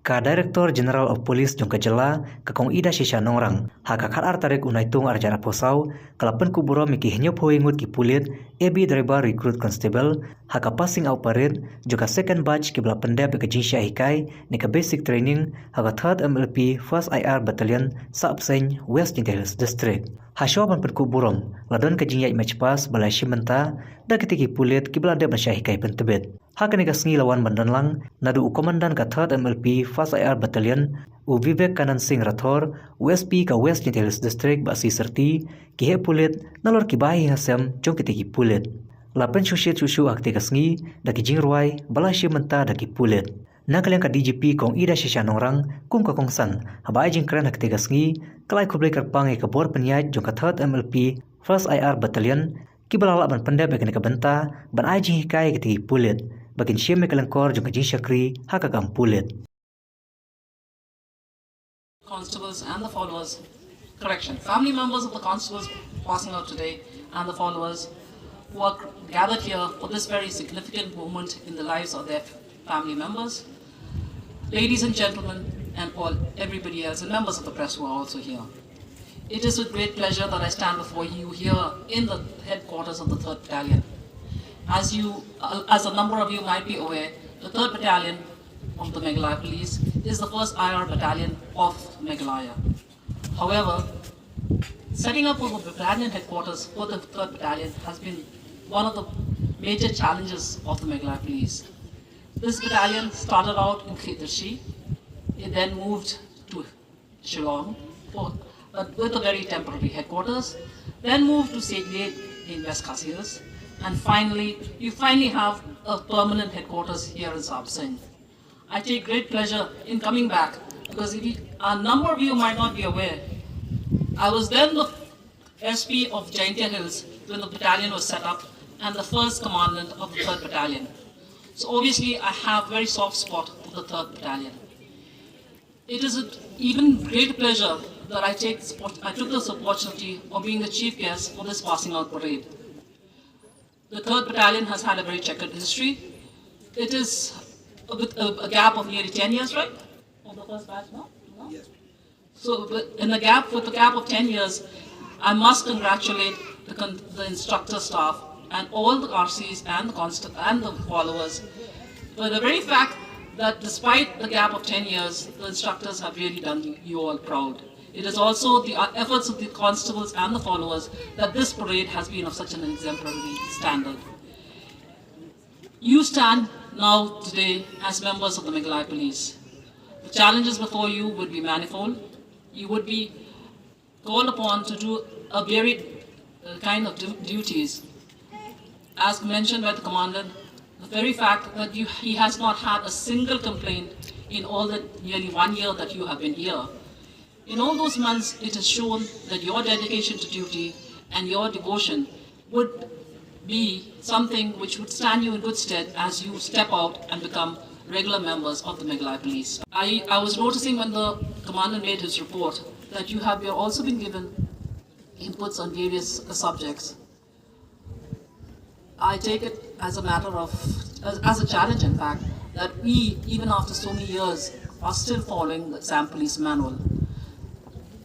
Ka Director General of Police jong kejela kakong ida shisha nongrang haka kharar tarik unaitung arjana posau kalapan kuburo miki henyo poingut ki pulit AB driver recruit constable haka passing out parade juga second batch ki bela pendep ke jinsha hikai ni ka basic training haka third MLP first IR battalion Sabseng West Intelligence District. Hasyoban perkuburom ladon ke jinyai match pass balai shimenta da ketiki pulit ki bela dep na hikai pentebet. Haka ni ka sngi lawan bandanlang nadu komandan ka third MLP First IR Battalion u Vivek Kanan Singh Rathor USP ka West Intelligence District basi serti ki he pulit nalor ki bahi hasem jong kitiki pulit. Lapen sushit sushu akti ka sngi da ki jingruai balashi menta da ki pulit. Nakaliang ka DGP kong ida shisha nongrang kum ka kongsan habai jingkran akti ka sngi kalai kublai karpang e ka bor penyaj jong ka third MLP First IR Battalion ki balala ban pendep e ka benta ban ai jing hikai kitiki pulit. Bakin siya may kalangkor jong kajing syakri haka kampulit. Constables and the followers, family members of the constables passing out today and the followers who are gathered here for this very significant moment in the lives of their family members, ladies and gentlemen, and everybody else, and members of the press who are also here. It is with great pleasure that I stand before you here in the headquarters of the 3rd Battalion. As a number of you might be aware, the 3rd Battalion of the Meghalaya Police is the first IR battalion of Meghalaya. However, setting up of a battalion headquarters for the 3rd Battalion has been one of the major challenges of the Meghalaya Police. This battalion started out in Khitashi, it then moved to Shillong with a very temporary headquarters, then moved to Seglet in West Khasiras, and finally, you have a permanent headquarters here in Sabseng. I take great pleasure in coming back because a number of you might not be aware. I was then the SP of Jaintia Hills when the battalion was set up and the first commandant of the 3rd Battalion. So obviously I have very soft spot for the 3rd Battalion. It is an even greater pleasure that I took this opportunity of being the chief guest for this passing out parade. The 3rd Battalion has had a very checkered history. It is with a gap of nearly 10 years, right? Of the first batch, no? Yes. So with the gap of 10 years, I must congratulate the instructor staff and all the RCs and the followers for the very fact that despite the gap of 10 years, the instructors have really done you all proud. It is also the efforts of the constables and the followers that this parade has been of such an exemplary standard. You stand now today as members of the Meghalaya Police. The challenges before you would be manifold. You would be called upon to do a varied kind of duties. As mentioned by the Commandant, the very fact that he has not had a single complaint in all the nearly 1 year that you have been here. In all those months, it has shown that your dedication to duty and your devotion would be something which would stand you in good stead as you step out and become regular members of the Meghalaya Police. I was noticing when the Commandant made his report that you have also been given inputs on various subjects. I take it as a matter of, as a challenge in fact, that we, even after so many years, are still following the Assam Police Manual.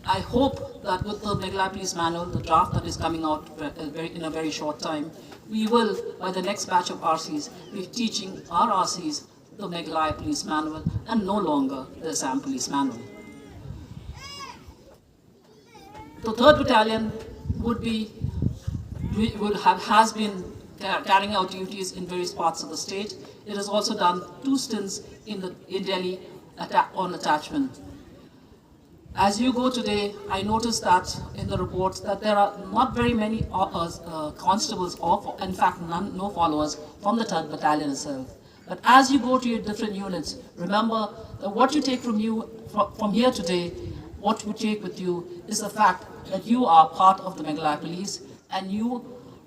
I hope that with the Meghalaya Police Manual, the draft that is coming out in a very short time, we will, by the next batch of RCs, be teaching our RCs the Meghalaya Police Manual and no longer the Assam Police Manual. The 3rd Battalion has been carrying out duties in various parts of the state. It has also done 2 stints in Delhi on attachment. As you go today, I noticed that in the reports that there are not very many constables or, in fact, no followers from the 3rd Battalion itself. But as you go to your different units, remember that what you take from here today, what you take with you is the fact that you are part of the Meghalaya Police, and you,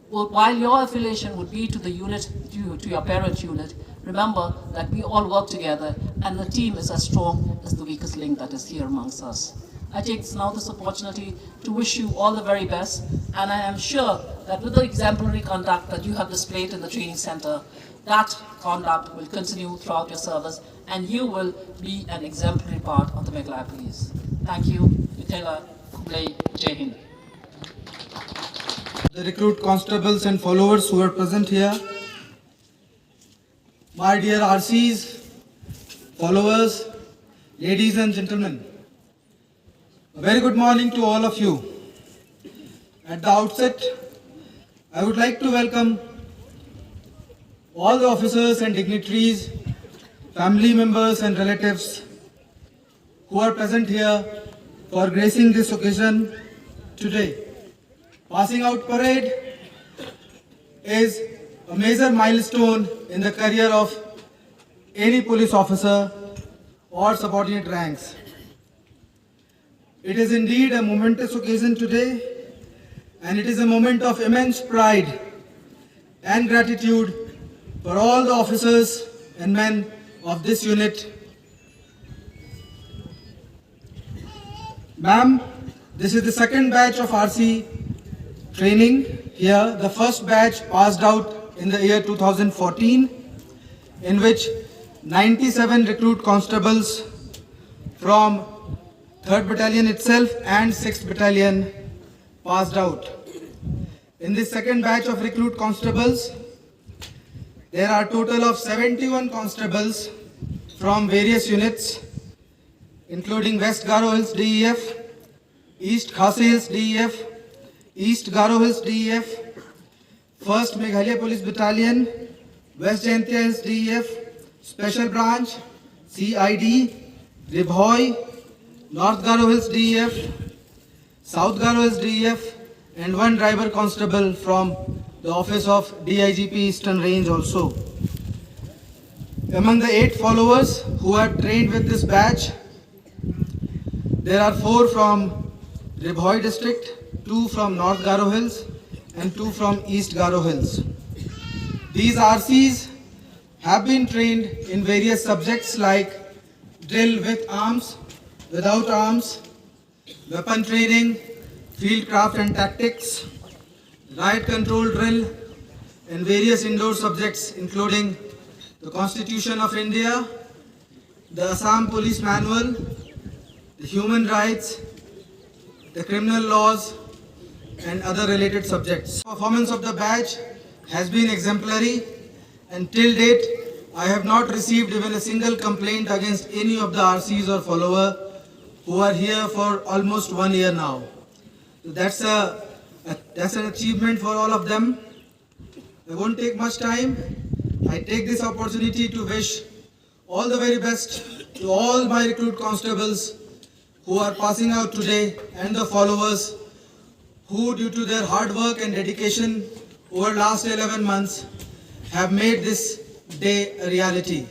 while your affiliation would be to the unit, to your parent unit, remember that we all work together and the team is as strong as the weakest link that is here amongst us. I take this opportunity to wish you all the very best, and I am sure that with the exemplary conduct that you have displayed in the training center, that conduct will continue throughout your service, and you will be an exemplary part of the Meghalaya Police. Thank you. Mithila Kublai, Jai Hind. The recruit constables and followers who are present here, my dear RCs, followers, ladies and gentlemen, a very good morning to all of you. At the outset, I would like to welcome all the officers and dignitaries, family members and relatives who are present here for gracing this occasion today. Passing out parade is a major milestone in the career of any police officer or subordinate ranks. It is indeed a momentous occasion today, and it is a moment of immense pride and gratitude for all the officers and men of this unit. Ma'am, this is the second batch of RC training here. The first batch passed out in the year 2014, in which 97 recruit constables from 3rd Battalion itself and 6th Battalion passed out. In this second batch of recruit constables, there are a total of 71 constables from various units, including West Garo Hills DEF, East Khasi Hills DEF, East Garo Hills DEF, 1st Meghalaya Police Battalion, West Jaintia Hills DEF, Special Branch, CID, Ribhoi, North Garo Hills DEF, South Garo Hills DEF, and one driver constable from the office of DIGP Eastern Range also. Among the 8 followers who have trained with this batch, there are 4 from Ribhoi district, 2 from North Garo Hills, and 2 from East Garo Hills. These RCs have been trained in various subjects like drill with arms, without arms, weapon training, field craft and tactics, riot control drill, and various indoor subjects including the Constitution of India, the Assam Police Manual, the human rights, the criminal laws, and other related subjects. Performance of the batch has been exemplary, and till date I have not received even a single complaint against any of the RCs or follower who are here for almost 1 year now. So that's an achievement for all of them. I won't take much time. I take this opportunity to wish all the very best to all my recruit constables who are passing out today, and the followers who, due to their hard work and dedication over last 11 months, have made this day a reality.